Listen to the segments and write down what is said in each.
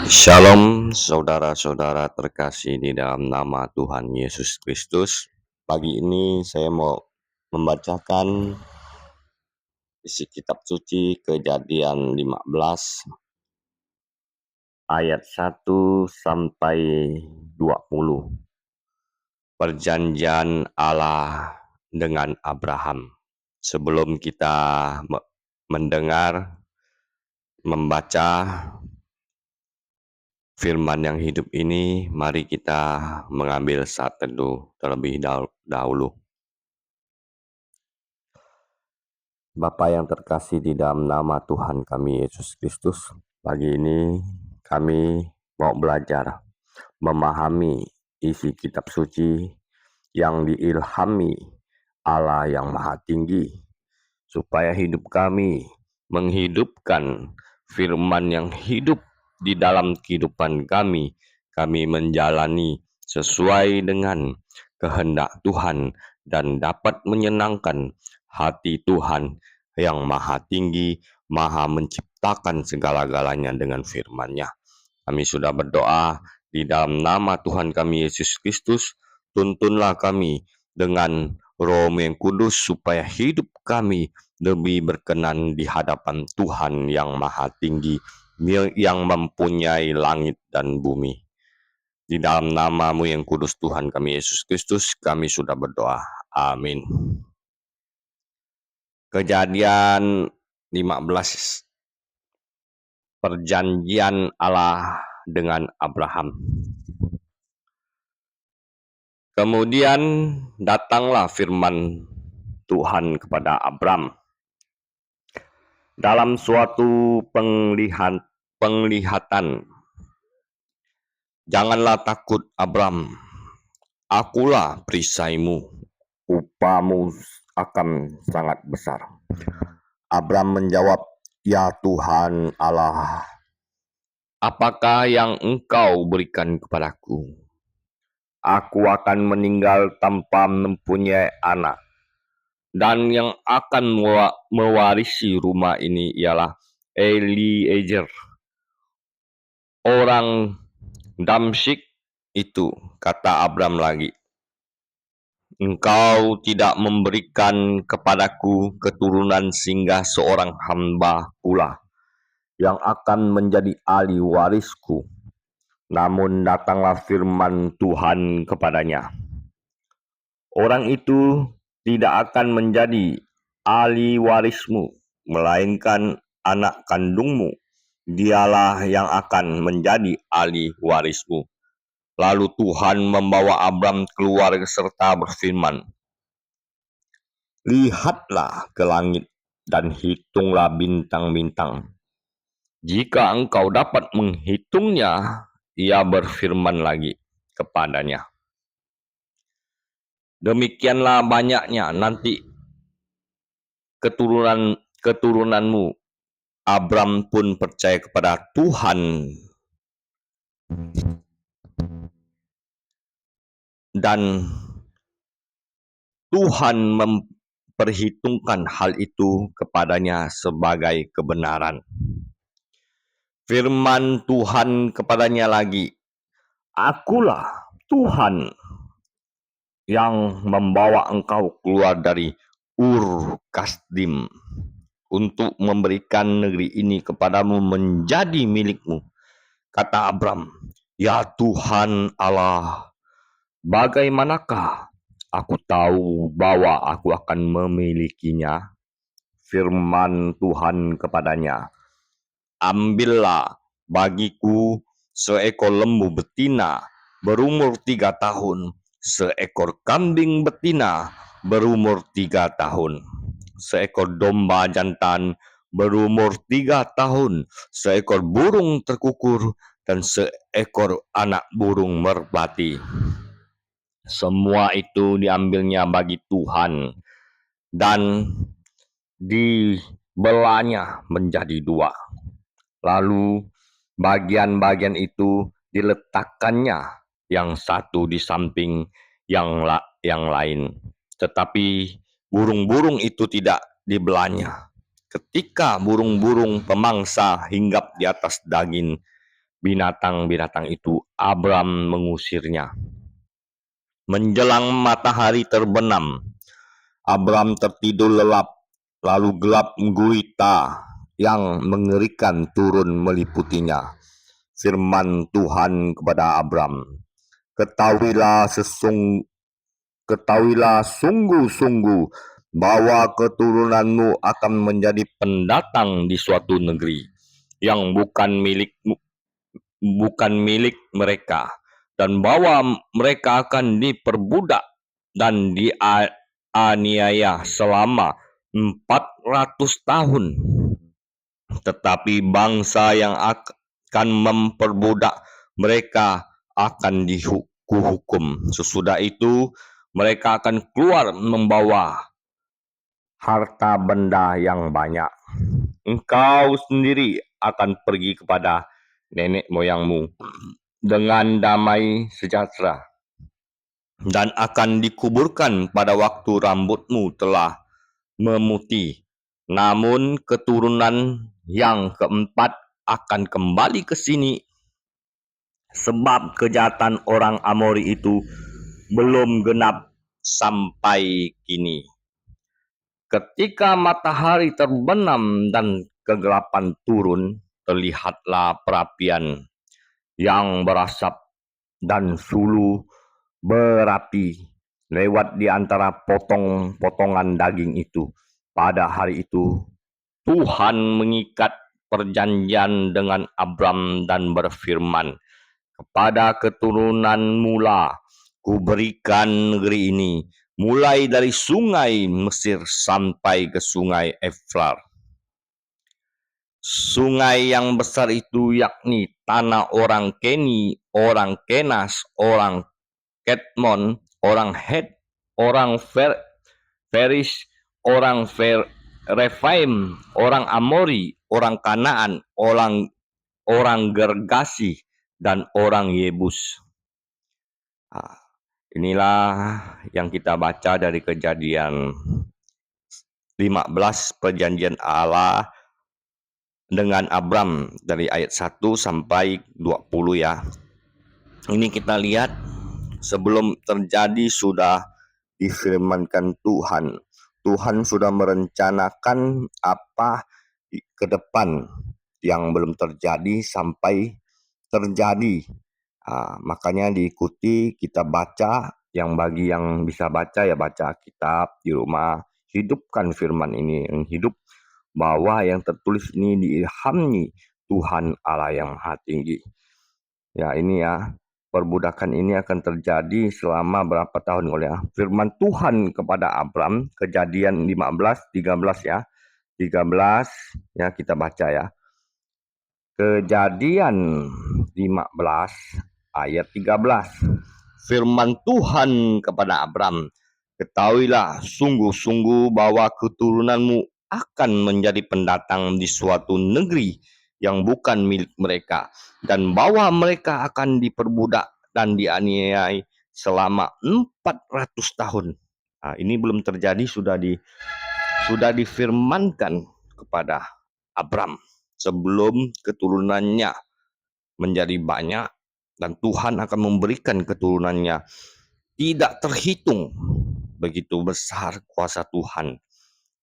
Shalom saudara-saudara terkasih di dalam nama Tuhan Yesus Kristus. Pagi ini saya mau membacakan isi kitab suci Kejadian 15 ayat 1 sampai 20. Perjanjian Allah dengan Abraham. Sebelum kita mendengar, membaca firman yang hidup ini, mari kita mengambil saat teduh terlebih dahulu. Bapa yang terkasih di dalam nama Tuhan kami Yesus Kristus, pagi ini kami mau belajar memahami isi kitab suci yang diilhami Allah yang Maha Tinggi, supaya hidup kami menghidupkan firman yang hidup di dalam kehidupan kami menjalani sesuai dengan kehendak Tuhan dan dapat menyenangkan hati Tuhan yang Maha Tinggi, Maha menciptakan segala-galanya dengan firman-Nya. Kami sudah berdoa di dalam nama Tuhan kami Yesus Kristus, tuntunlah kami dengan Roh yang Kudus supaya hidup kami lebih berkenan di hadapan Tuhan yang Maha Tinggi, yang mempunyai langit dan bumi. Di dalam nama-Mu yang kudus Tuhan kami Yesus Kristus, kami sudah berdoa. Amin. Kejadian 15. Perjanjian Allah dengan Abraham. Kemudian datanglah firman Tuhan kepada Abram dalam suatu penglihatan. Janganlah takut, Abram, akulah perisaimu, upamu akan sangat besar. Abram menjawab, ya Tuhan Allah, apakah yang Engkau berikan kepadaku? Aku akan meninggal tanpa mempunyai anak, dan yang akan mewarisi rumah ini ialah Eliezer, orang Damsyik itu. Kata Abram lagi, Engkau tidak memberikan kepadaku keturunan sehingga seorang hamba pula yang akan menjadi ahli warisku. Namun datanglah firman Tuhan kepadanya, orang itu tidak akan menjadi ahli warismu, melainkan anak kandungmu, dialah yang akan menjadi ahli warismu. Lalu Tuhan membawa Abram keluar serta berfirman, lihatlah ke langit dan hitunglah bintang-bintang. Jika engkau dapat menghitungnya, ia berfirman lagi kepadanya, demikianlah banyaknya nanti keturunanmu. Abram pun percaya kepada Tuhan dan Tuhan memperhitungkan hal itu kepadanya sebagai kebenaran. Firman Tuhan kepadanya lagi, akulah Tuhan yang membawa engkau keluar dari Ur Kasdim untuk memberikan negeri ini kepadamu menjadi milikmu. Kata Abram, ya Tuhan Allah, bagaimanakah aku tahu bahwa aku akan memilikinya? Firman Tuhan kepadanya, ambillah bagiku seekor lembu betina berumur 3 tahun, seekor kambing betina berumur 3 tahun, seekor domba jantan berumur 3 tahun, seekor burung terkukur, dan seekor anak burung merpati. Semua itu diambilnya bagi Tuhan dan dibelahnya menjadi 2. Lalu bagian-bagian itu diletakkannya yang satu di samping yang lain. Tetapi burung-burung itu tidak dibelahnya. Ketika burung-burung pemangsa hinggap di atas daging binatang-binatang itu, Abram mengusirnya. Menjelang matahari terbenam, Abram tertidur lelap, lalu gelap gulita yang mengerikan turun meliputinya. Firman Tuhan kepada Abram, ketahuilah sungguh-sungguh bahwa keturunanmu akan menjadi pendatang di suatu negeri yang bukan milik mereka, dan bahwa mereka akan diperbudak dan dianiaya selama 400 tahun. Tetapi bangsa yang akan memperbudak mereka akan dihukum. Sesudah itu mereka akan keluar membawa harta benda yang banyak. Engkau sendiri akan pergi kepada nenek moyangmu dengan damai sejahtera, dan akan dikuburkan pada waktu rambutmu telah memutih. Namun keturunan yang keempat akan kembali ke sini, sebab kejahatan orang Amori itu belum genap sampai kini. Ketika matahari terbenam dan kegelapan turun, terlihatlah perapian yang berasap dan sulu berapi lewat di antara potong-potongan daging itu. Pada hari itu, Tuhan mengikat perjanjian dengan Abram dan berfirman, kepada keturunanmu lah kuberikan negeri ini, mulai dari sungai Mesir sampai ke sungai Efrat. Sungai yang besar itu yakni tanah orang Keni, orang Kenas, orang Ketmon, orang Het, orang Feris, orang Refaim, orang Amori, orang Kanaan, orang Gergasi, dan orang Yebus. Inilah yang kita baca dari Kejadian 15, perjanjian Allah dengan Abram dari ayat 1 sampai 20 ya. Ini kita lihat sebelum terjadi sudah difirmankan Tuhan. Tuhan sudah merencanakan apa ke depan yang belum terjadi sampai terjadi. Makanya diikuti, kita baca. Yang bagi yang bisa baca ya baca kitab di rumah, hidupkan firman ini yang hidup, bahwa yang tertulis ini diilhami Tuhan Allah yang Maha Tinggi. Ya, ini ya, perbudakan ini akan terjadi selama berapa tahun oleh firman Tuhan kepada Abram, Kejadian 15, 13 ya. 13 ya, kita baca ya. Kejadian 15 ayat 13. Firman Tuhan kepada Abram, ketahuilah sungguh-sungguh bahwa keturunanmu akan menjadi pendatang di suatu negeri yang bukan milik mereka, dan bahwa mereka akan diperbudak dan dianiayai selama 400 tahun. Ini belum terjadi, sudah difirmankan kepada Abram sebelum keturunannya menjadi banyak, dan Tuhan akan memberikan keturunannya tidak terhitung. Begitu besar kuasa Tuhan.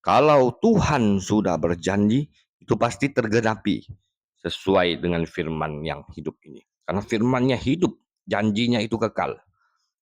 Kalau Tuhan sudah berjanji, itu pasti tergenapi sesuai dengan firman yang hidup ini. Karena firmannya hidup, janjinya itu kekal.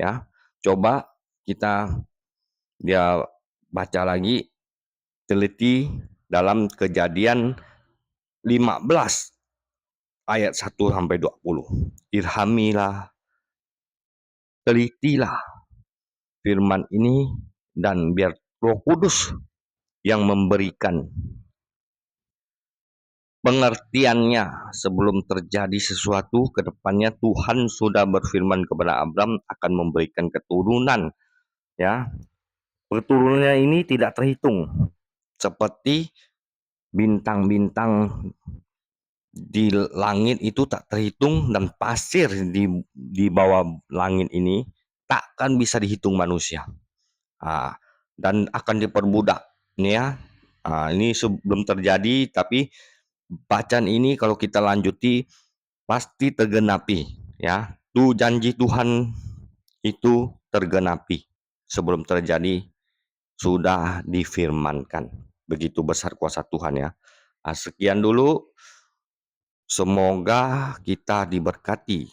Ya, coba kita baca lagi, teliti dalam Kejadian 15 ayat 1 sampai 20. Irhamilah, telitilah firman ini, dan biar Roh Kudus yang memberikan pengertiannya sebelum terjadi sesuatu ke depannya. Tuhan sudah berfirman kepada Abram akan memberikan keturunan, ya. Keturunannya ini tidak terhitung, seperti bintang-bintang di langit itu tak terhitung, dan pasir di bawah langit ini takkan bisa dihitung manusia. Dan akan diperbudak ini ya. Ini sebelum terjadi, tapi bacaan ini kalau kita lanjuti pasti tergenapi, ya. Tu janji Tuhan itu tergenapi sebelum terjadi, sudah difirmankan. Begitu besar kuasa Tuhan, ya. Sekian dulu, semoga kita diberkati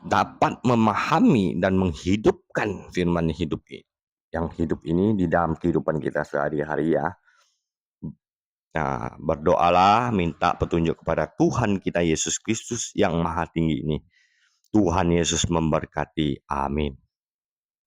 dapat memahami dan menghidupkan firman hidup ini, yang hidup ini di dalam kehidupan kita sehari-hari, ya. Nah, berdoalah, minta petunjuk kepada Tuhan kita Yesus Kristus yang Maha Tinggi ini. Tuhan Yesus memberkati. Amin.